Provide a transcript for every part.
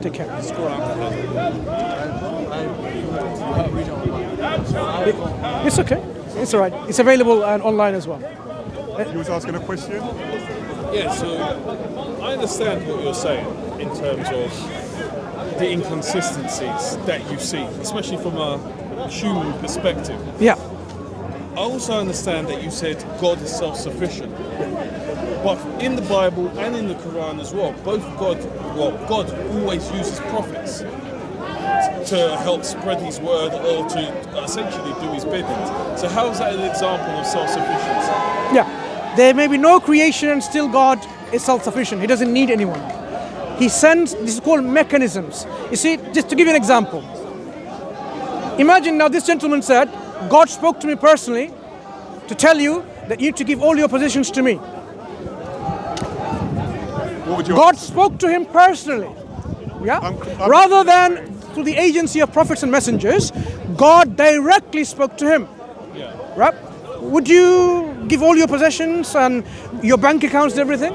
Take care. It's okay. It's all right. It's available and online as well. You was asking a question? Yeah, so I understand what you're saying in terms of the inconsistencies that you see, especially from a human perspective. Yeah. I also understand that you said God is self-sufficient. But in the Bible and in the Quran as well, God always uses prophets to help spread his word or to essentially do his bidding. So how is that an example of self-sufficiency? Yeah. There may be no creation and still God is self-sufficient. He doesn't need anyone. He sends, this is called mechanisms. You see, just to give you an example. Imagine now this gentleman said, God spoke to me personally to tell you that you need to give all your possessions to me. God spoke to him personally. Yeah? Rather than through the agency of prophets and messengers, God directly spoke to him. Yeah. Right? Would you give all your possessions and your bank accounts and everything?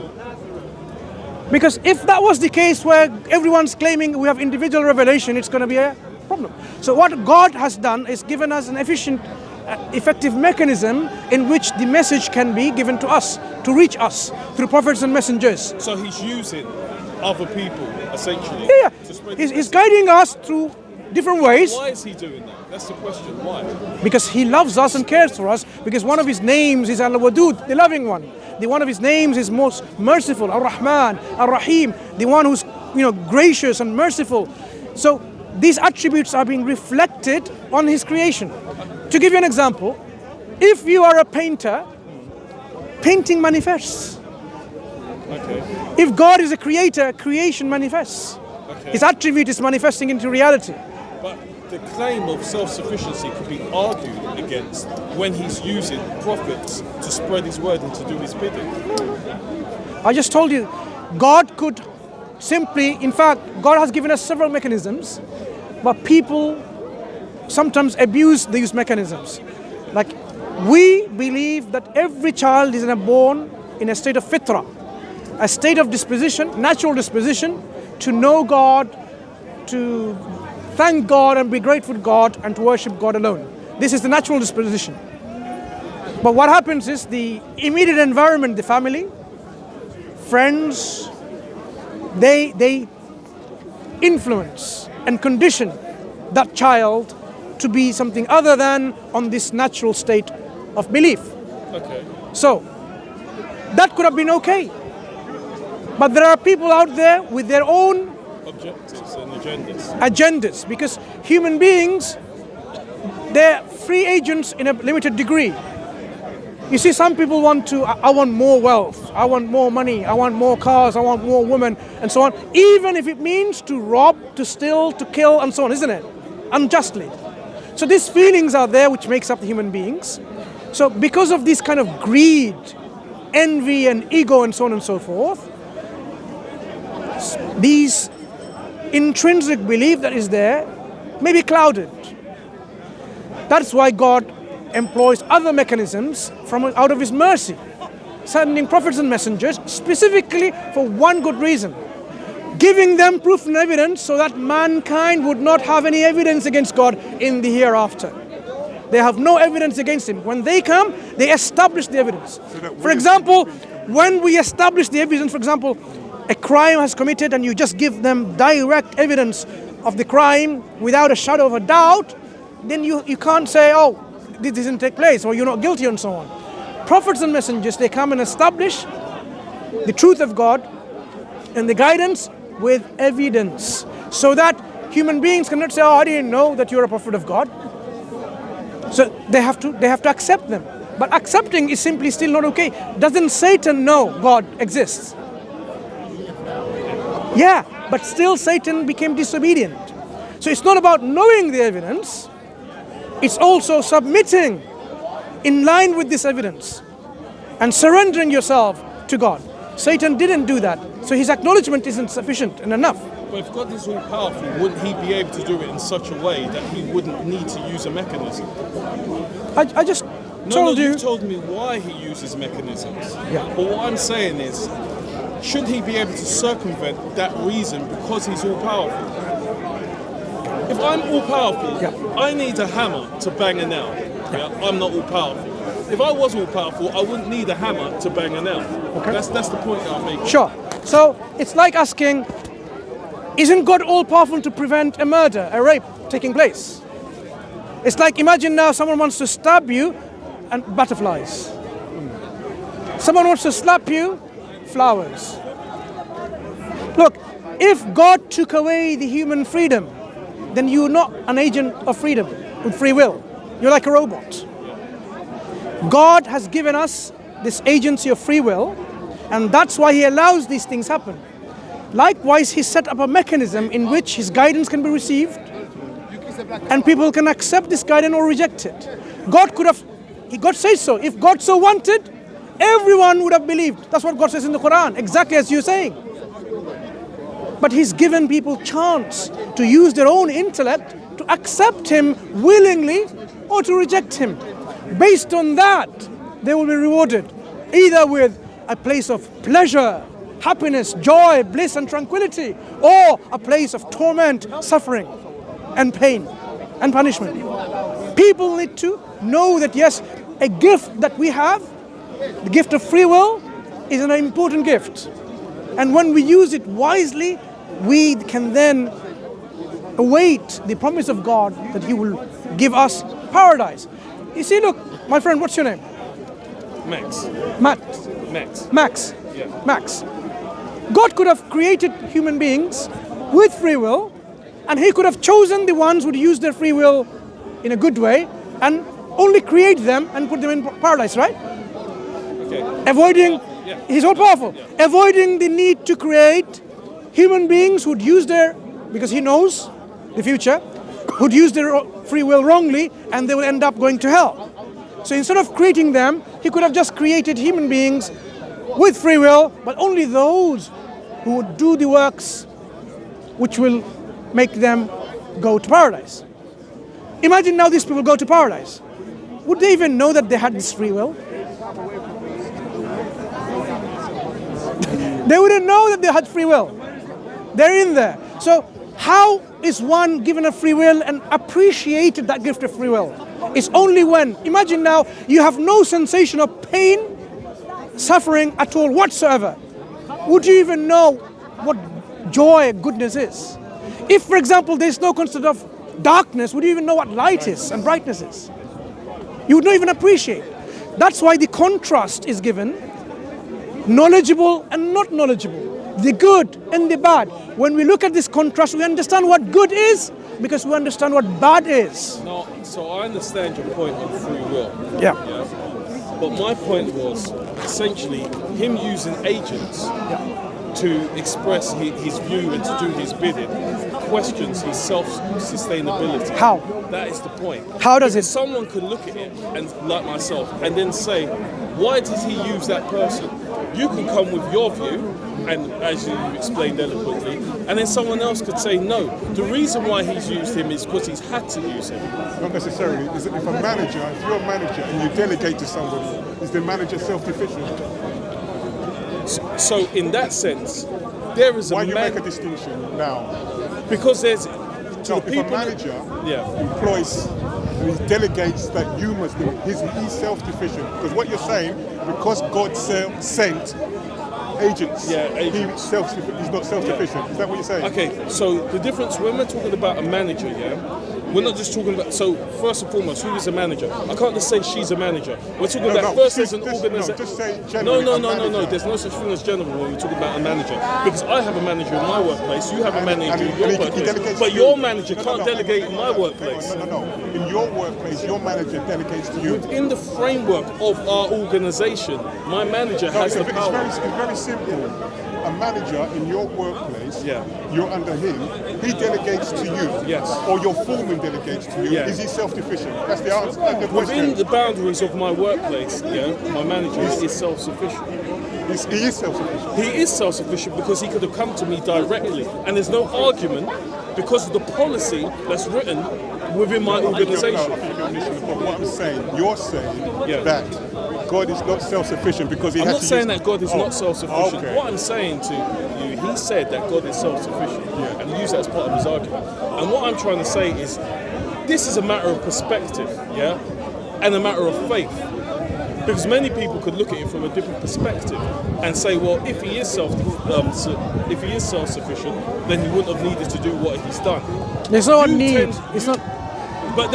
Because if that was the case where everyone's claiming we have individual revelation, it's going to be a problem. So what God has done is given us an effective mechanism in which the message can be given to us, to reach us through prophets and messengers. So he's using other people, essentially. Yeah. He's guiding us through different ways. Why is he doing that? That's the question. Why? Because he loves us and cares for us. Because one of his names is Al-Wadud, the loving one. One of his names is most merciful, Ar-Rahman, Ar-Rahim, the one who's gracious and merciful. So these attributes are being reflected on his creation. To give you an example, if you are a painter, painting manifests. Okay. If God is a creator, creation manifests. Okay. His attribute is manifesting into reality. But the claim of self-sufficiency could be argued against when he's using prophets to spread his word and to do his bidding. I just told you, God could simply, in fact, God has given us several mechanisms, but people sometimes abuse these mechanisms. Like, we believe that every child is born in a state of fitra, a state of disposition, natural disposition, to know God, to thank God and be grateful to God, and to worship God alone. This is the natural disposition. But what happens is the immediate environment, the family, friends, they influence and condition that child to be something other than on this natural state of belief. Okay. So, that could have been okay. But there are people out there with their own Objectives and agendas. agendas, because human beings, they're free agents in a limited degree. You see, some people want to, I want more wealth, I want more money, I want more cars, I want more women, and so on, even if it means to rob, to steal, to kill, and so on, isn't it? Unjustly. So these feelings are there which makes up the human beings. So because of this kind of greed, envy and ego and so on and so forth, these intrinsic belief that is there may be clouded. That's why God employs other mechanisms out of his mercy, sending prophets and messengers specifically for one good reason, giving them proof and evidence so that mankind would not have any evidence against God in the hereafter. They have no evidence against him. When they come, they establish the evidence. For example, when we establish the evidence, for example, a crime has committed and you just give them direct evidence of the crime without a shadow of a doubt, then you can't say, oh, this didn't take place, or you're not guilty, and so on. Prophets and messengers, they come and establish the truth of God and the guidance with evidence, so that human beings cannot say, oh, I didn't know that you're a prophet of God. So they have to accept them. But accepting is simply still not okay. Doesn't Satan know God exists? Yeah, but still Satan became disobedient. So it's not about knowing the evidence, it's also submitting in line with this evidence and surrendering yourself to God. Satan didn't do that, so his acknowledgement isn't sufficient and enough. But if God is all powerful, wouldn't he be able to do it in such a way that he wouldn't need to use a mechanism? I just told you. You told me why he uses mechanisms. Yeah. But what I'm saying is, should he be able to circumvent that reason because he's all powerful? If I'm all powerful, I need a hammer to bang a nail. I'm not all powerful. If I was all powerful, I wouldn't need a hammer to bang a nail. Okay. That's the point that I'm making. Sure. So it's like asking, isn't God all powerful to prevent a murder, a rape taking place? It's like, imagine now someone wants to stab you and butterflies. Someone wants to slap you, flowers. Look, if God took away the human freedom, then you're not an agent of freedom with free will. You're like a robot. God has given us this agency of free will, and that's why he allows these things happen. Likewise, he set up a mechanism in which his guidance can be received, and people can accept this guidance or reject it. God says so. If God so wanted, everyone would have believed. That's what God says in the Quran, exactly as you're saying. But he's given people chance to use their own intellect to accept him willingly or to reject him. Based on that, they will be rewarded either with a place of pleasure, happiness, joy, bliss and tranquility, or a place of torment, suffering and pain and punishment. People need to know that yes, a gift that we have, the gift of free will, is an important gift. And when we use it wisely, we can then await the promise of God that he will give us paradise. You see, look, my friend, what's your name? Max. Max. Yeah. Max. God could have created human beings with free will, and he could have chosen the ones who would use their free will in a good way and only create them and put them in paradise, right? Okay. He's all powerful. Yeah. Avoiding the need to create human beings who'd use because he knows the future, who'd use their free will wrongly, and they will end up going to hell. So instead of creating them, he could have just created human beings with free will, but only those who would do the works which will make them go to paradise. Imagine now these people go to paradise. Would they even know that they had this free will? They wouldn't know that they had free will. They're in there. So how is one given a free will and appreciated that gift of free will? It's only when, imagine now, you have no sensation of pain, suffering at all whatsoever. Would you even know what joy, goodness is? If, for example, there's no concept of darkness, would you even know what light is and brightness is? You would not even appreciate. That's why the contrast is given, knowledgeable and not knowledgeable, the good and the bad. When we look at this contrast, we understand what good is because we understand what bad is. No, so I understand your point on free will. Yeah. But my point was essentially him using agents to express his view and to do his bidding questions his self-sustainability. How? That is the point. How does because it? Someone could look at it and, like myself, and then say, why did he use that person? You can come with your view, and as you explained eloquently, and then someone else could say, no, the reason why he's used him is because he's had to use him. Not necessarily. If you're a manager and you delegate to somebody, is the manager self-deficient? So in that sense, there is a... Why do you make a distinction now? Because there's... If a manager employs, he delegates that you must do it, he's self-deficient. Because what you're saying, because God sent agents, he's not self-sufficient. Is that what you're saying? Okay, so the difference, when we're talking about a manager, we're not just talking about, so first and foremost, who is a manager? I can't just say she's a manager. We're talking about first as an organization. Just say generally. No, there's no such thing as general when we're talking about a manager. Because I have a manager in my workplace, you have a manager in your workplace. But your manager can't delegate in my workplace. No. In your workplace, your manager delegates to you. In the framework of our organization, my manager has the power. It's very simple. A manager in your workplace, you're under him, he delegates to you. Yes. Or your foreman delegates to you. Yeah. Is he self-sufficient? That's the answer. That's the question. Within the boundaries of my workplace, my manager is self-sufficient. He is self-sufficient. He is self-sufficient because he could have come to me directly. And there's no argument because of the policy that's written within my organization. But what I'm saying, you're saying that God is not self-sufficient because he I'm had not to saying use... that God is not self-sufficient. Okay. What I'm saying to you, he said that God is self-sufficient, and he used that as part of his argument. And what I'm trying to say is, this is a matter of perspective, yeah, and a matter of faith. Because many people could look at it from a different perspective and say, well, if he is self-sufficient, then he wouldn't have needed to do what he's done. There's no need. It's not. But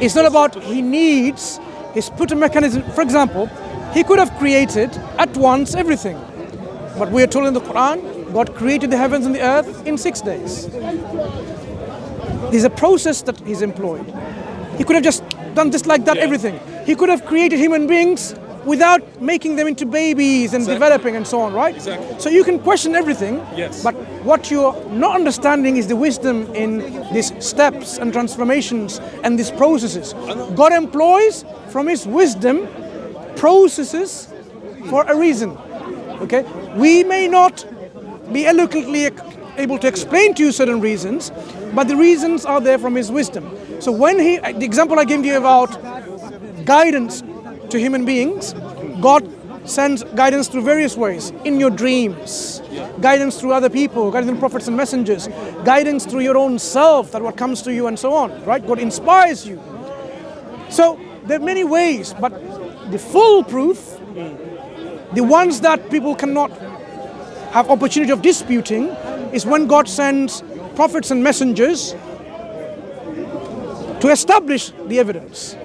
It's not about he needs. He's put a mechanism. For example, he could have created at once everything, but we are told in the Quran, God created the heavens and the earth in 6 days. There's a process that he's employed. He could have just done just like that, everything. He could have created human beings without making them into babies and developing and so on, right? Exactly. So you can question everything, Yes. but what you're not understanding is the wisdom in these steps and transformations and these processes. God employs from his wisdom processes for a reason, okay? We may not be eloquently able to explain to you certain reasons, but the reasons are there from his wisdom. So when the example I gave you about guidance to human beings, God sends guidance through various ways. In your dreams, guidance through other people, guidance through prophets and messengers, guidance through your own self, that what comes to you and so on, right? God inspires you. So there are many ways, but the full proof, the ones that people cannot have opportunity of disputing, is when God sends prophets and messengers to establish the evidence.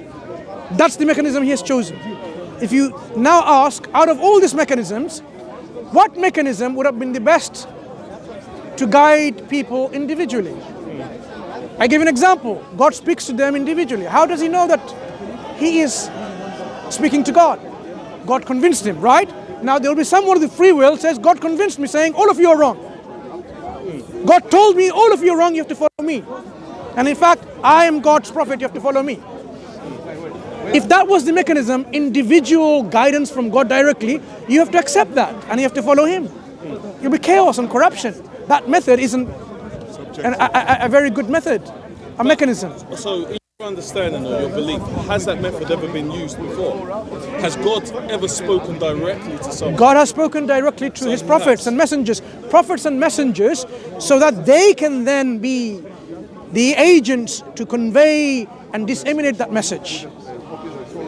That's the mechanism he has chosen. If you now ask, out of all these mechanisms, what mechanism would have been the best to guide people individually? I give an example. God speaks to them individually. How does he know that he is speaking to God? God convinced him, right? Now there will be someone with free will says, God convinced me, saying, all of you are wrong. God told me, all of you are wrong, you have to follow me. And in fact, I am God's prophet, you have to follow me. If that was the mechanism, individual guidance from God directly, you have to accept that and you have to follow him. It'll be chaos and corruption. That method isn't a very good method, a mechanism. So in your understanding or your belief, has that method ever been used before? Has God ever spoken directly to someone? God has spoken directly to his prophets and messengers. Prophets and messengers, so that they can then be the agents to convey and disseminate that message.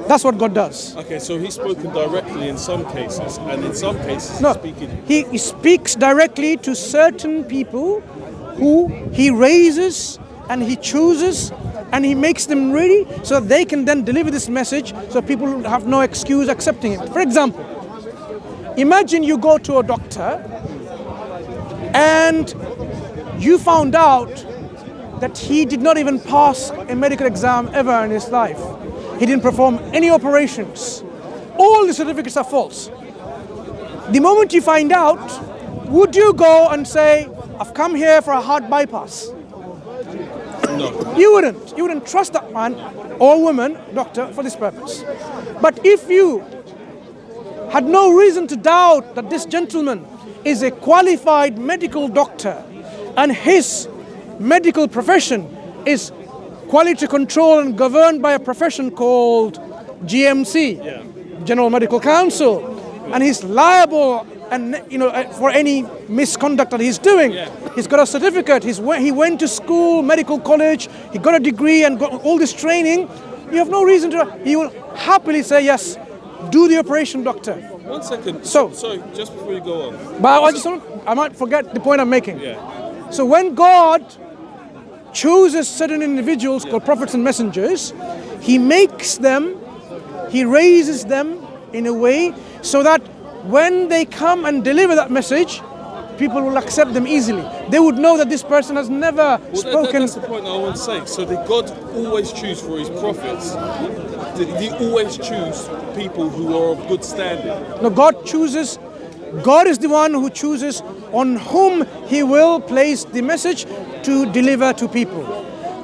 That's what God does. Okay, so he's spoken directly in some cases, and in some cases he speaks directly to certain people who he raises and he chooses and he makes them ready so that they can then deliver this message so people have no excuse accepting it. For example, imagine you go to a doctor and you found out that he did not even pass a medical exam ever in his life. He didn't perform any operations. All the certificates are false. The moment you find out, would you go and say, I've come here for a heart bypass? No. You wouldn't. You wouldn't trust that man or woman, doctor, for this purpose. But if you had no reason to doubt that this gentleman is a qualified medical doctor and his medical profession is quality control and governed by a profession called GMC, General Medical Council, and he's liable and for any misconduct that he's doing. He's got a certificate. He went to school, medical college. He got a degree and got all this training. You have no reason to. He will happily say yes. Do the operation, doctor. 1 second. So just before you go on, but I might forget the point I'm making. Yeah. So when God chooses certain individuals called prophets and messengers, he makes them, he raises them in a way so that when they come and deliver that message, people will accept them easily. They would know that this person has never spoken. That's the point I want to say. So did God always choose for his prophets? Did he always choose people who are of good standing? No, God chooses. God is the one who chooses on whom he will place the message to deliver to people.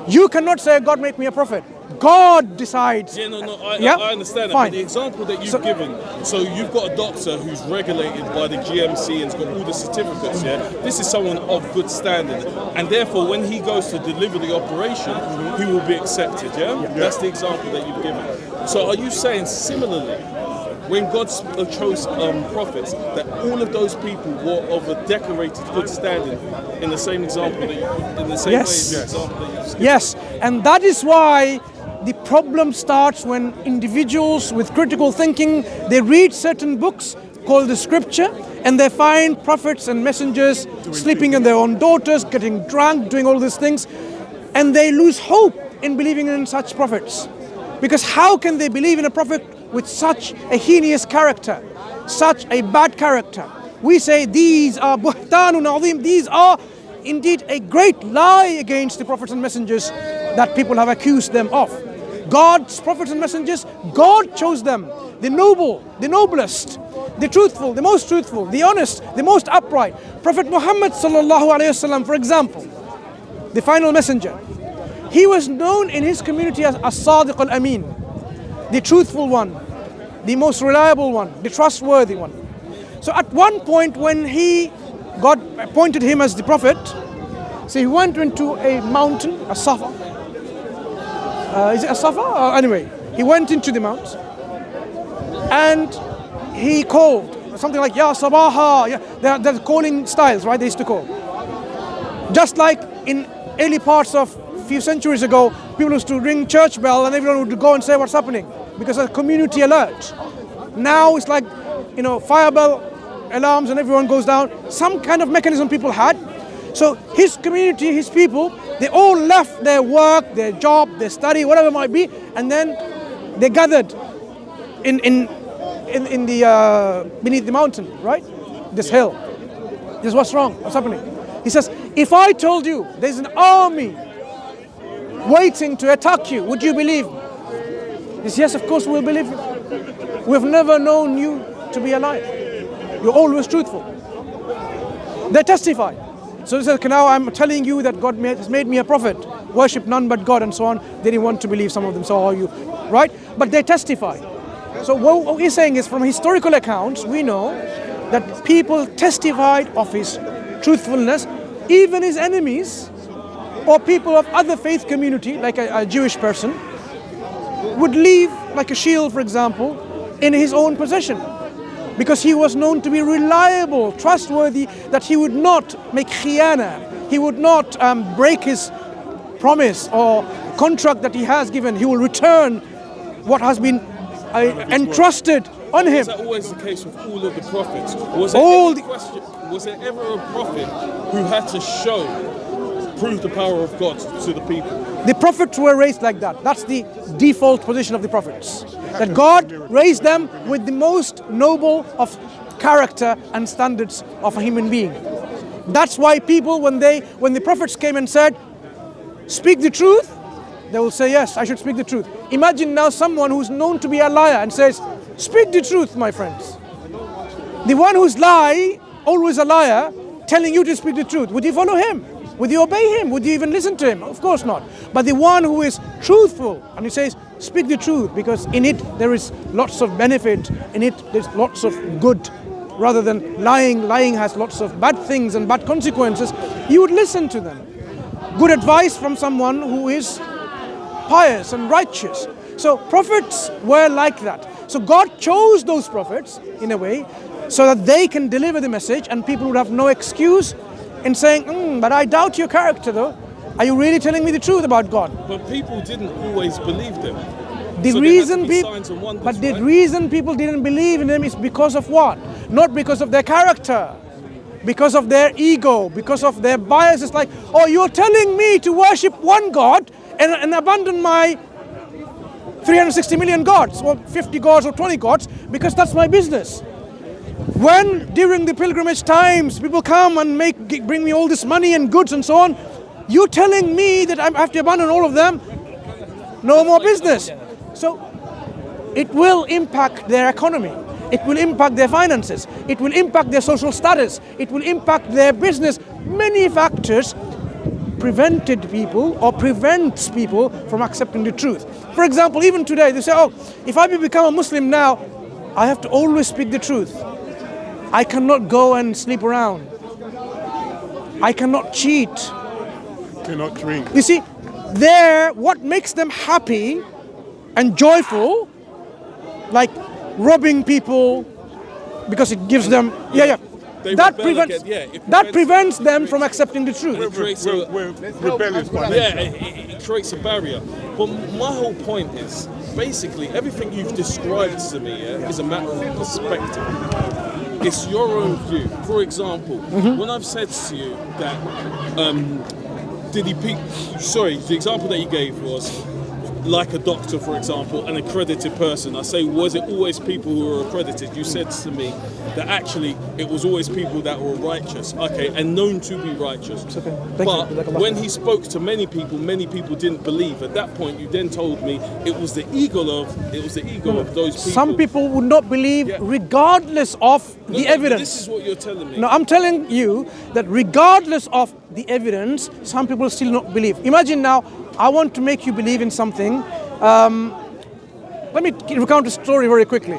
You cannot say, God make me a prophet. God decides. I understand that. Fine. But the example that you've given, so you've got a doctor who's regulated by the GMC and's got all the certificates, This is someone of good standing. And therefore, when he goes to deliver the operation, he will be accepted, That's the example that you've given. So are you saying similarly, when God chose prophets, that all of those people were of a decorated, good standing, in the same example, in the same way as the example that you skipped. Yes, and that is why the problem starts when individuals with critical thinking, they read certain books called the scripture, and they find prophets and messengers sleeping in their own daughters, getting drunk, doing all these things, and they lose hope in believing in such prophets. Because how can they believe in a prophet with such a heinous character, such a bad character? We say these are buhtanun azim, these are indeed a great lie against the prophets and messengers that people have accused them of. God's prophets and messengers, God chose them, the noble, the noblest, the truthful, the most truthful, the honest, the most upright. Prophet Muhammad sallallahu alaihi wasallam, for example, the final messenger, he was known in his community as as-sadiq al-amin, the truthful one, the most reliable one, the trustworthy one. So at one point when God appointed him as the prophet, so he went into a mountain, a Safa. Is it a Safa? Anyway, he went into the mount and he called something like Ya Sabaha. Yeah, they're calling styles, right? They used to call. Just like in early parts of a few centuries ago, people used to ring church bell and everyone would go and say what's happening because of community alert. Now it's like, fire bell alarms and everyone goes down. Some kind of mechanism people had. So his community, his people, they all left their work, their job, their study, whatever it might be, and then they gathered in the beneath the mountain, right? This hill. This is what's wrong, what's happening. He says, if I told you there's an army waiting to attack you, would you believe me? He says, yes, of course we'll believe you. We've never known you to be a liar. You're always truthful. They testify. So he says, now I'm telling you that God has made me a prophet. Worship none but God and so on. They didn't want to believe, some of them, so are you, right? But they testify. So what he's saying is, from historical accounts, we know that people testified of his truthfulness. Even his enemies or people of other faith community, like a Jewish person, would leave, like a shield, for example, in his own possession. Because he was known to be reliable, trustworthy, that he would not make khiyana, he would not break his promise or contract that he has given. He will return what has been entrusted on him. Was that always the case with all of the prophets? Was there ever a prophet who had to prove the power of God to the people? The prophets were raised like that. That's the default position of the prophets. That God raised them with the most noble of character and standards of a human being. That's why people, when the prophets came and said, speak the truth, they will say, yes, I should speak the truth. Imagine now someone who's known to be a liar and says, speak the truth, my friends. The one who's always a liar, telling you to speak the truth, would you follow him? Would you obey him? Would you even listen to him? Of course not. But the one who is truthful, and he says, speak the truth, because in it there is lots of benefit, in it there's lots of good, rather than lying. Lying has lots of bad things and bad consequences. You would listen to them. Good advice from someone who is pious and righteous. So prophets were like that. So God chose those prophets, in a way, so that they can deliver the message and people would have no excuse in saying, but I doubt your character though. Are you really telling me the truth about God? But people didn't always believe them. The reason people didn't believe in them is because of what? Not because of their character, because of their ego, because of their bias. It's like, oh, you're telling me to worship one God and abandon my 360 million gods, or 50 gods, or 20 gods, because that's my business. When during the pilgrimage times people come and bring me all this money and goods and so on, you're telling me that I have to abandon all of them? No more business. So it will impact their economy. It will impact their finances. It will impact their social status. It will impact their business. Many factors prevented people or prevents people from accepting the truth. For example, even today they say, oh, if I become a Muslim now, I have to always speak the truth. I cannot go and sleep around. I cannot cheat. Cannot drink. You see, what makes them happy and joyful, like robbing people because it gives them, They that rebel prevents, again, yeah, it that prevents- prevents them from accepting the truth. We're rebellious by Yeah, nature. it creates a barrier. But my whole point is, basically, everything you've described to me is a matter of perspective. It's your own view. For example, when I've said to you that, the example that you gave was like a doctor, for example, an accredited person. I say, was it always people who were accredited? You said to me that actually it was always people that were righteous, okay, and known to be righteous. But when he spoke to many people didn't believe. At that point, you then told me it was the ego of those people. Some people would not believe regardless of the evidence. This is what you're telling me. No, I'm telling you that regardless of the evidence, some people still not believe. Imagine now, I want to make you believe in something. Let me recount a story very quickly.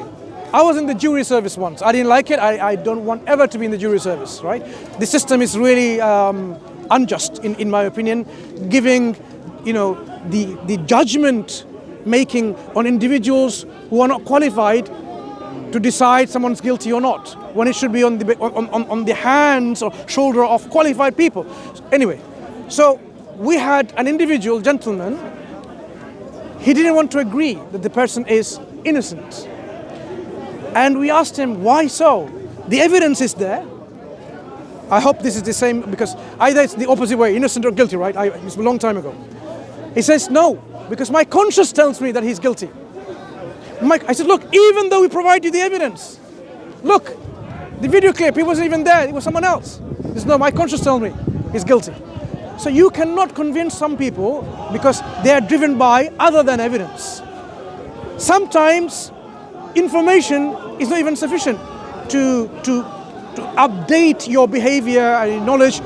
I was in the jury service once. I didn't like it. I don't want ever to be in the jury service, right? The system is really unjust, in my opinion, giving, the judgment making on individuals who are not qualified to decide someone's guilty or not, when it should be on the hands or shoulder of qualified people. Anyway, so we had an individual gentleman. He didn't want to agree that the person is innocent. And we asked him, why so? The evidence is there. I hope this is the same, because either it's the opposite way, innocent or guilty, right? It's a long time ago. He says, no, because my conscience tells me that he's guilty. I said, look, even though we provide you the evidence, look, the video clip, he wasn't even there, it was someone else. He said, no, my conscience tells me he's guilty. So you cannot convince some people because they are driven by other than evidence. Sometimes information is not even sufficient to update your behavior and your knowledge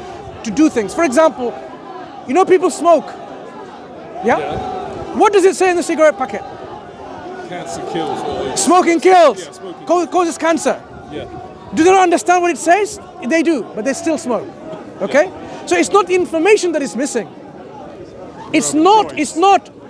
to do things. For example, people smoke. Yeah? What does it say in the cigarette packet? Cancer kills. Smoking kills. Yeah, smoking Causes cancer. Yeah. Do they not understand what it says? They do, but they still smoke. Okay? So it's not information that is missing. It's not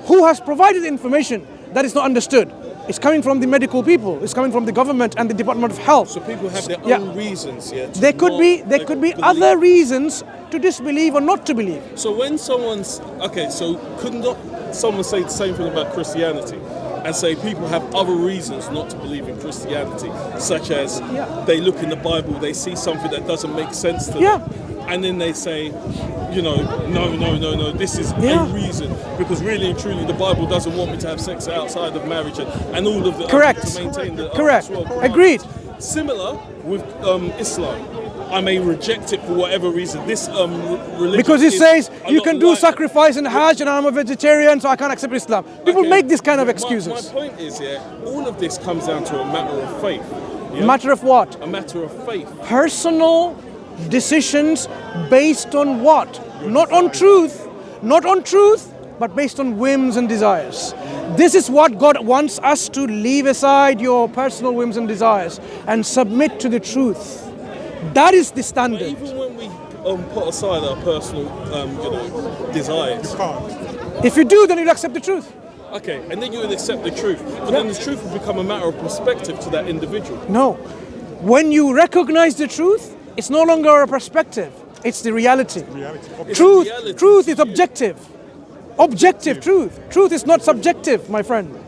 who has provided the information that is not understood. It's coming from the medical people. It's coming from the government and the Department of Health. So people have their own reasons, yeah. There could be other reasons to disbelieve or not to believe. So when could not someone say the same thing about Christianity? And say people have other reasons not to believe in Christianity, such as they look in the Bible, they see something that doesn't make sense to them, and then they say, no, this is a reason, because really and truly the Bible doesn't want me to have sex outside of marriage and all of the to maintain the correct. Agreed. Similar with Islam. I may reject it for whatever reason. This religion, because it says you can do sacrifice and Hajj, and I'm a vegetarian, so I can't accept Islam. People make this kind of excuses. My point is, all of this comes down to a matter of faith. Yeah? Matter of what? A matter of faith. Personal decisions based on what? Not on truth, but based on whims and desires. This is what God wants us to leave aside, your personal whims and desires, and submit to the truth. That is the standard. But even when we put aside our personal, desires, You can't. If you do, then you'll accept the truth. okay, and then you would accept the truth. But then the truth will become a matter of perspective to that individual. No. When you recognize the truth, it's no longer a perspective. It's the reality. Truth is objective. Objective truth. Truth is not subjective, my friend.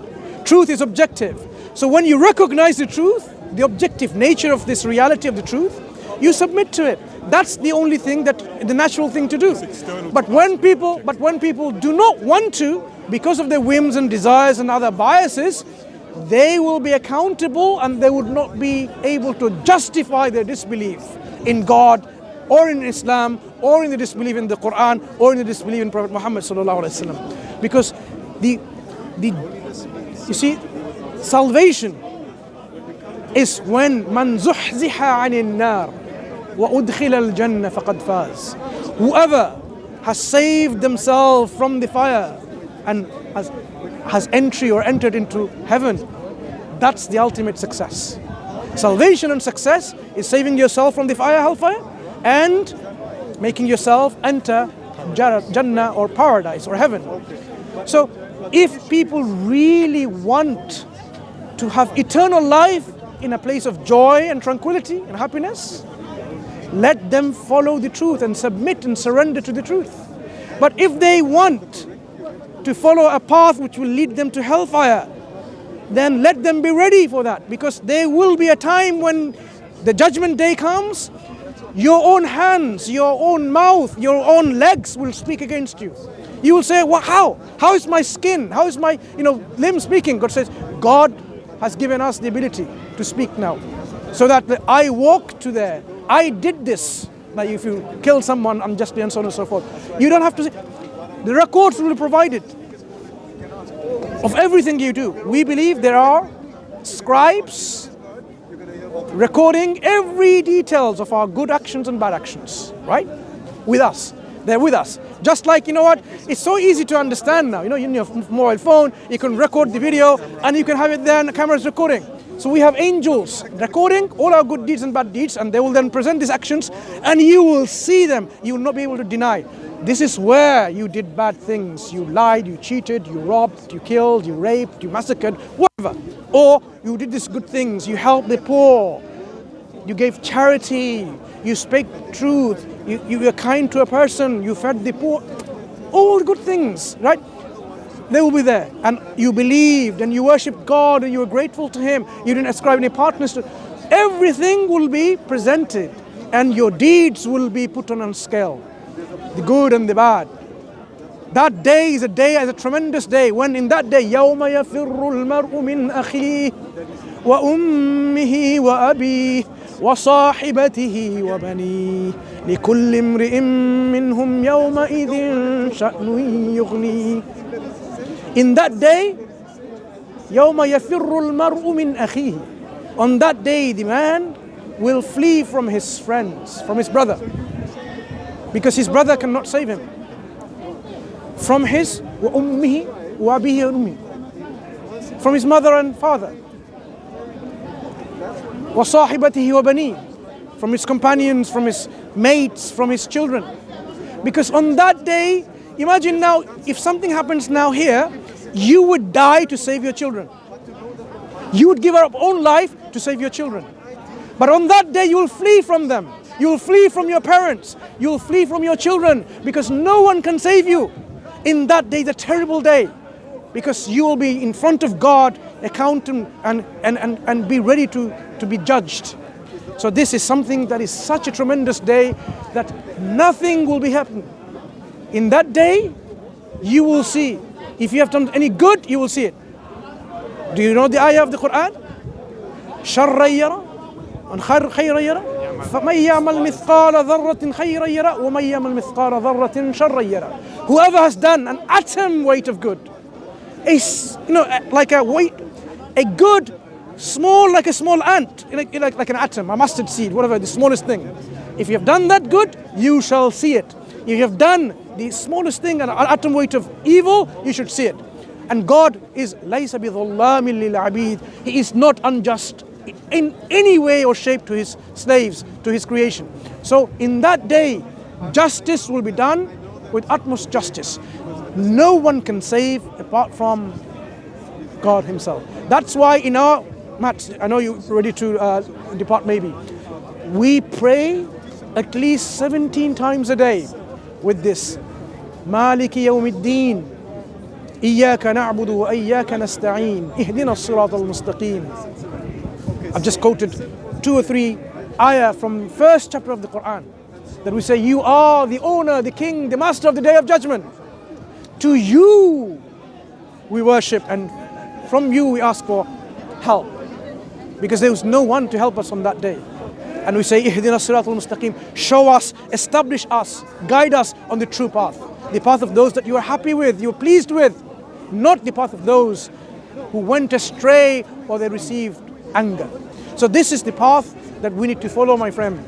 Truth is objective. So when you recognize the truth, the objective nature of this reality of the truth, you submit to it. That's the only thing, the natural thing to do. But when people do not want to, because of their whims and desires and other biases, they will be accountable and they would not be able to justify their disbelief in God or in Islam or in the disbelief in the Quran or in the disbelief in Prophet Muhammad sallallahu alaihi wasallam. Because you see, salvation is when man zuhziha 'anil nar wa udkhila al-jannah faqad faz. Whoever has saved themselves from the fire and has entry or entered into heaven, that's the ultimate success. Salvation and success is saving yourself from the hellfire and making yourself enter Jannah or paradise or heaven. So if people really want to have eternal life in a place of joy and tranquility and happiness, let them follow the truth and submit and surrender to the truth. But if they want to follow a path which will lead them to hellfire, then let them be ready for that, because there will be a time when the judgment day comes, your own hands, your own mouth, your own legs will speak against you. You will say, well, how? How is my skin? How is my limb speaking? God says, God has given us the ability to speak now. So that I walk to there. I did this. Like if you kill someone unjustly and so on and so forth. You don't have to say. The records will be provided of everything you do. We believe there are scribes recording every details of our good actions and bad actions, right? With us. They're with us. Just like, it's so easy to understand now. In your mobile phone, you can record the video and you can have it there and the camera's recording. So we have angels recording all our good deeds and bad deeds, and they will then present these actions and you will see them. You will not be able to deny. This is where you did bad things. You lied, you cheated, you robbed, you killed, you raped, you massacred, whatever. Or you did these good things. You helped the poor. You gave charity. You spoke truth. You were kind to a person. You fed the poor. All the good things, right? They will be there. And you believed and you worshipped God and you were grateful to Him. You didn't ascribe any partners to. Everything will be presented and your deeds will be put on a scale. The good and the bad. That day is a tremendous day. When in that day, يَوْمَ يَفِرُّ الْمَرْءُ مِنْ أَخِيهِ وَأُمِّهِ وَأَبِيهِ وَصَاحِبَتِهِ وَبَنِيهِ لِكُلِّ امْرِئٍ مِّنْهُمْ يَوْمَئِذٍ شَأْنٌ يُغْنِيهِ. In that day, يَوْمَ يَفِرُّ الْمَرْءُ مِنْ أَخِيهِ. On that day, the man will flee from his friends, from his brother, because his brother cannot save him. From his وَأُمِّهِ وَأَبِيهِ وَأُمِّهِ. From his mother and father. وَصَاحِبَتِهِ وَبَنِيهِ. From his companions, from his mates, from his children. Because on that day, imagine now, if something happens now here, you would die to save your children. You would give up your own life to save your children. But on that day, you will flee from them. You will flee from your parents. You will flee from your children, because no one can save you. In that day, the terrible day, because you will be in front of God, accountant, and be ready to be judged. So this is something that is such a tremendous day that nothing will be happening. In that day, you will see. If you have done any good, you will see it. Do you know the ayah of the Quran? شَرًّا يَرَى وَخَيْرًا يَرَى فَمَنْ يَعْمَلْ مِثْقَالَ ذَرَّةٍ خَيْرًا يَرَى وَمَنْ يَعْمَلْ مِثْقَالَ ذَرَّةٍ شَرًّا يَرَى. Whoever has done an atom weight of good, like a weight, a good, small like a small ant, like an atom, a mustard seed, whatever, the smallest thing. If you have done that good, you shall see it. If you have done the smallest thing, an atom weight of evil, you should see it. And God is لَيْسَ بِظَلَّامٍ لِلْعَبِيدِ. He is not unjust in any way or shape to His slaves, to His creation. So in that day, justice will be done with utmost justice. No one can save apart from God Himself. That's why in our Matt, I know you're ready to depart maybe. We pray at least 17 times a day with this. Maliki yawmiddin. Iyyaka na'budu wa iyyaka nasta'een. Ihdina as-sirata al-mustaqim. I've just quoted 2 or 3 ayah from first chapter of the Quran. That we say, you are the owner, the king, the master of the day of judgment. To you we worship, and from you we ask for help. Because there is no one to help us on that day. And we say, Ihdina as-sirata al-mustaqim. Show us, establish us, guide us on the true path. The path of those that you are happy with, you are pleased with. Not the path of those who went astray or they received anger. So this is the path that we need to follow, my friend.